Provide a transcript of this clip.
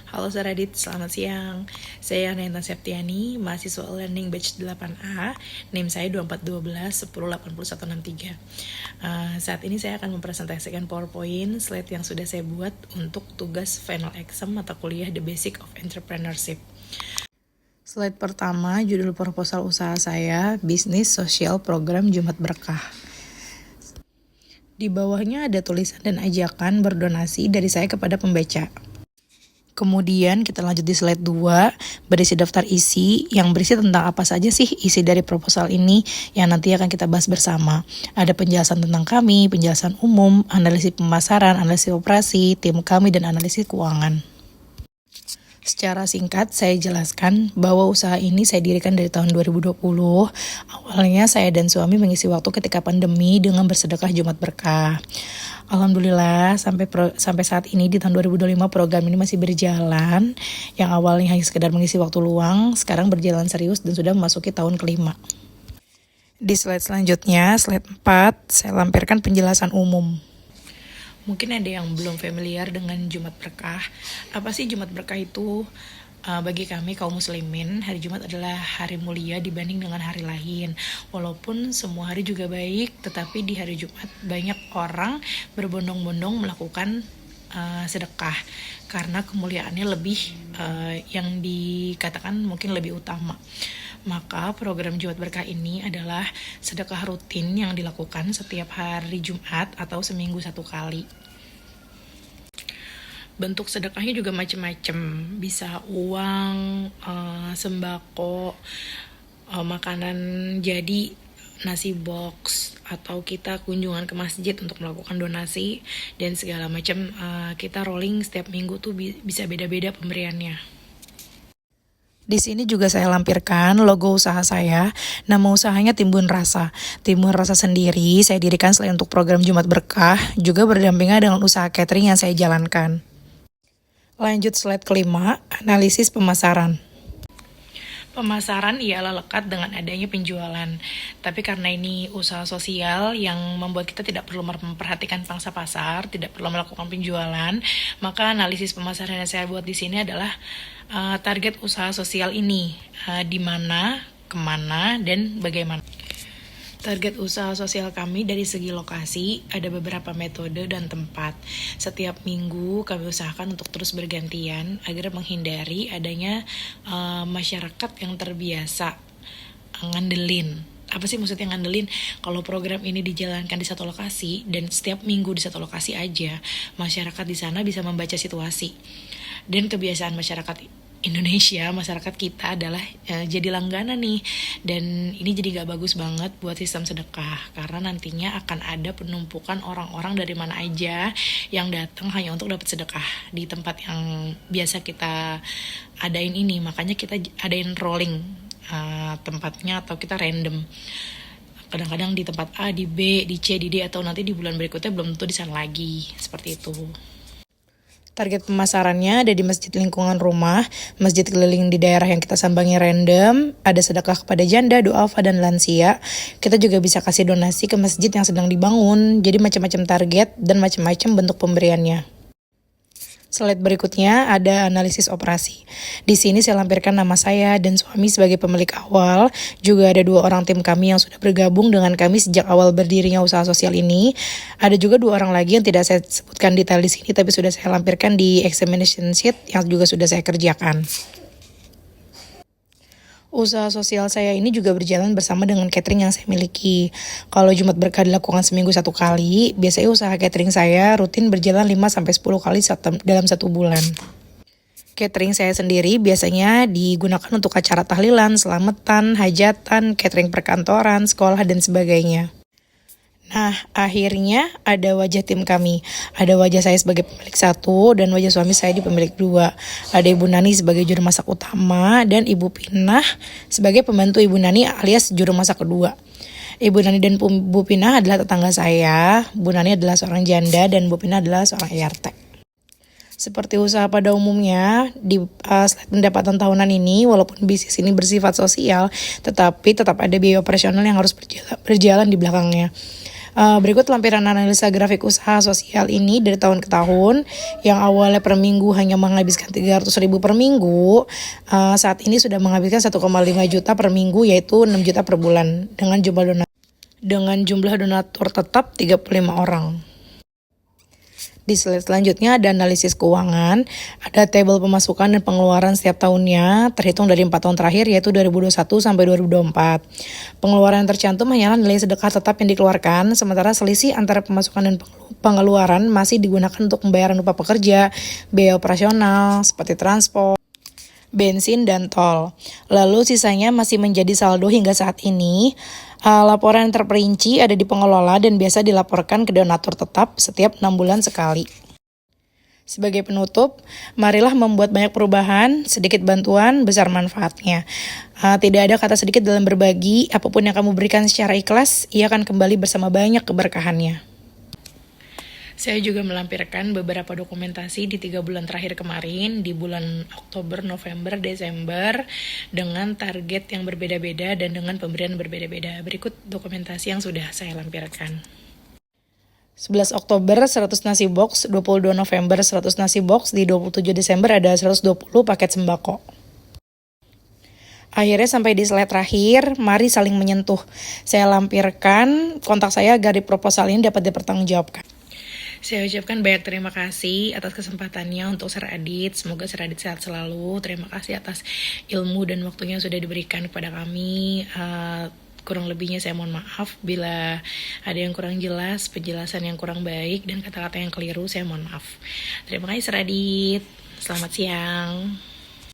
Halo Saradit, selamat siang. Saya Nenta Septiani, mahasiswa Learning Batch 8A, NIM saya 2412108163. Saat ini saya akan mempresentasikan PowerPoint slide yang sudah saya buat untuk tugas final exam mata kuliah The Basic of Entrepreneurship. Slide pertama, judul proposal usaha saya, Bisnis Sosial Program Jumat Berkah. Di bawahnya ada tulisan dan ajakan berdonasi dari saya kepada pembaca. Kemudian kita lanjut di slide 2, berisi daftar isi yang berisi tentang apa saja sih isi dari proposal ini yang nanti akan kita bahas bersama. Ada penjelasan tentang kami, penjelasan umum, analisis pemasaran, analisis operasi, tim kami, dan analisis keuangan. Secara singkat, saya jelaskan bahwa usaha ini saya dirikan dari tahun 2020. Awalnya saya dan suami mengisi waktu ketika pandemi dengan bersedekah Jumat Berkah. Alhamdulillah, sampai saat ini di tahun 2025 program ini masih berjalan. Yang awalnya hanya sekedar mengisi waktu luang, sekarang berjalan serius dan sudah memasuki tahun kelima. Di slide selanjutnya, slide 4, saya lampirkan penjelasan umum. Mungkin ada yang belum familiar dengan Jumat Berkah. Apa sih Jumat Berkah itu? Bagi kami kaum muslimin, hari Jumat adalah hari mulia dibanding dengan hari lain. Walaupun semua hari juga baik, tetapi di hari Jumat banyak orang berbondong-bondong melakukan sedekah karena kemuliaannya lebih yang dikatakan mungkin lebih utama. Maka program Jumat Berkah ini adalah sedekah rutin yang dilakukan setiap hari Jumat atau seminggu 1 kali. Bentuk sedekahnya juga macam-macam, bisa uang, sembako, makanan jadi, nasi box, atau kita kunjungan ke masjid untuk melakukan donasi, dan segala macam. Kita rolling setiap minggu tuh bisa beda-beda pemberiannya. Di sini juga saya lampirkan logo usaha saya. Nama usahanya Timbun Rasa. Timbun Rasa sendiri saya dirikan selain untuk program Jumat Berkah, juga berdampingan dengan usaha catering yang saya jalankan. Lanjut slide kelima, analisis pemasaran. Pemasaran ialah lekat dengan adanya penjualan. Tapi karena ini usaha sosial yang membuat kita tidak perlu memperhatikan pangsa pasar, tidak perlu melakukan penjualan, maka analisis pemasaran yang saya buat di sini adalah target usaha sosial ini, di mana, kemana, dan bagaimana. Target usaha sosial kami dari segi lokasi ada beberapa metode dan tempat. Setiap minggu kami usahakan untuk terus bergantian agar menghindari adanya masyarakat yang terbiasa ngandelin. Apa sih maksudnya ngandelin? Kalau program ini dijalankan di satu lokasi dan setiap minggu di satu lokasi aja, masyarakat di sana bisa membaca situasi. Dan kebiasaan masyarakat Indonesia, masyarakat kita adalah jadi langganan nih. Dan ini jadi gak bagus banget buat sistem sedekah, karena nantinya akan ada penumpukan orang-orang dari mana aja yang datang hanya untuk dapat sedekah di tempat yang biasa kita adain ini. Makanya kita adain rolling tempatnya, atau kita random. Kadang-kadang di tempat A, di B, di C, di D, atau nanti di bulan berikutnya belum tentu di sana lagi. Seperti itu. Target pemasarannya ada di masjid lingkungan rumah, masjid keliling di daerah yang kita sambangi random, ada sedekah kepada janda, duafa, dan lansia. Kita juga bisa kasih donasi ke masjid yang sedang dibangun, jadi macam-macam target dan macam-macam bentuk pemberiannya. Slide berikutnya ada analisis operasi. Di sini saya lampirkan nama saya dan suami sebagai pemilik awal. Juga ada 2 orang tim kami yang sudah bergabung dengan kami sejak awal berdirinya usaha sosial ini. Ada juga 2 orang lagi yang tidak saya sebutkan detail di sini, tapi sudah saya lampirkan di examination sheet yang juga sudah saya kerjakan. Usaha sosial saya ini juga berjalan bersama dengan catering yang saya miliki. Kalau Jumat Berkah dilakukan seminggu 1 kali, biasanya usaha catering saya rutin berjalan 5-10 kali dalam 1 bulan. Catering saya sendiri biasanya digunakan untuk acara tahlilan, selamatan, hajatan, catering perkantoran, sekolah, dan sebagainya. Nah, akhirnya ada wajah tim kami. Ada wajah saya sebagai pemilik 1 dan wajah suami saya di pemilik 2. Ada Ibu Nani sebagai juru masak utama dan Ibu Pinah sebagai pembantu Ibu Nani alias juru masak kedua. Ibu Nani dan Bu Pinah adalah tetangga saya. Bu Nani adalah seorang janda dan Bu Pinah adalah seorang ERT. Seperti usaha pada umumnya, di slide pendapatan tahunan ini, walaupun bisnis ini bersifat sosial, tetapi tetap ada biaya operasional yang harus berjalan di belakangnya. Berikut lampiran analisa grafik usaha sosial ini dari tahun ke tahun. Yang awalnya per minggu hanya menghabiskan 300.000 per minggu, saat ini sudah menghabiskan 1,5 juta per minggu, yaitu 6 juta per bulan dengan jumlah donatur tetap 35 orang. Di slide selanjutnya ada analisis keuangan, ada tabel pemasukan dan pengeluaran setiap tahunnya, terhitung dari 4 tahun terakhir yaitu 2021 sampai 2024. Pengeluaran yang tercantum hanyalah nilai sedekah tetap yang dikeluarkan, sementara selisih antara pemasukan dan pengeluaran masih digunakan untuk pembayaran upah pekerja, biaya operasional seperti transport, bensin, dan tol. Lalu sisanya masih menjadi saldo hingga saat ini. Laporan terperinci ada di pengelola dan biasa dilaporkan ke donatur tetap setiap 6 bulan sekali. Sebagai penutup, marilah membuat banyak perubahan, sedikit bantuan, besar manfaatnya. Tidak ada kata sedikit dalam berbagi, apapun yang kamu berikan secara ikhlas, ia akan kembali bersama banyak keberkahannya. Saya juga melampirkan beberapa dokumentasi di 3 bulan terakhir kemarin, di bulan Oktober, November, Desember, dengan target yang berbeda-beda dan dengan pemberian berbeda-beda. Berikut dokumentasi yang sudah saya lampirkan. 11 Oktober 100 nasi box, 22 November 100 nasi box, di 27 Desember ada 120 paket sembako. Akhirnya sampai di slide terakhir, mari saling menyentuh. Saya lampirkan kontak saya agar di proposal ini dapat dipertanggungjawabkan. Saya ucapkan banyak terima kasih atas kesempatannya untuk Sir Adit. Semoga Sir Adit sehat selalu. Terima kasih atas ilmu dan waktunya yang sudah diberikan kepada kami. Kurang lebihnya saya mohon maaf bila ada yang kurang jelas, penjelasan yang kurang baik, dan kata-kata yang keliru, saya mohon maaf. Terima kasih Sir Adit. Selamat siang.